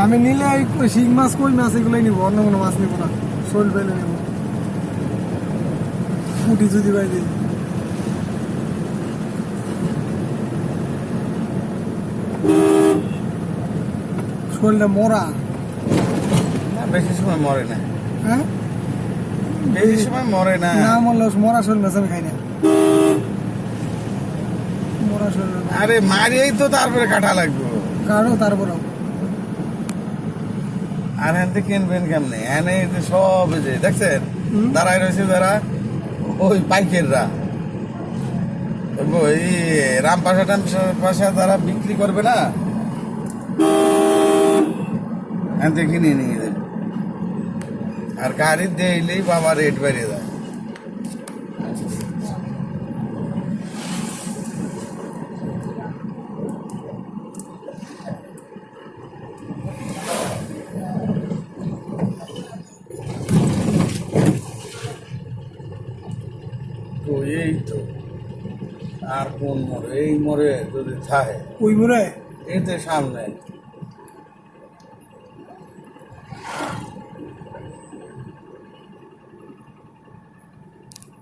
আমি নিলে ওই শিং মাছ কই মাছ এগুলোই নিবো, অন্য কোনো মাছ নিবো না। শোল পেলে নিবো, পুঁটি যদি পাই দিই। শোলটা মরা। না বেশি সময় মরে না, হ্যাঁ বেশি সময় মরে না। না মরলে মরা শোল মাছ আমি খাই না। মরা শোল আরে মারিয়েই তো তারপরে কাটা লাগবে। কারো তারপরেও আর হ্যাঁ কিনবেন কেমনে? হ্যাঁ সব এই যে দেখছেন দাঁড়ায় রয়েছে যারা, ওই পাইকেররা, ওই রামপাশা টামপাশা যারা বিক্রি করবে না, হ্যাঁ কিনে নিয়ে যাবে। আর গাড়ি দিলেই বাবা রেট বেড়ে যায়। তো এই তো, আর কোন মোড়ে? এই মোড়ে যদি থাকে, ওই মরে এই তো সামনে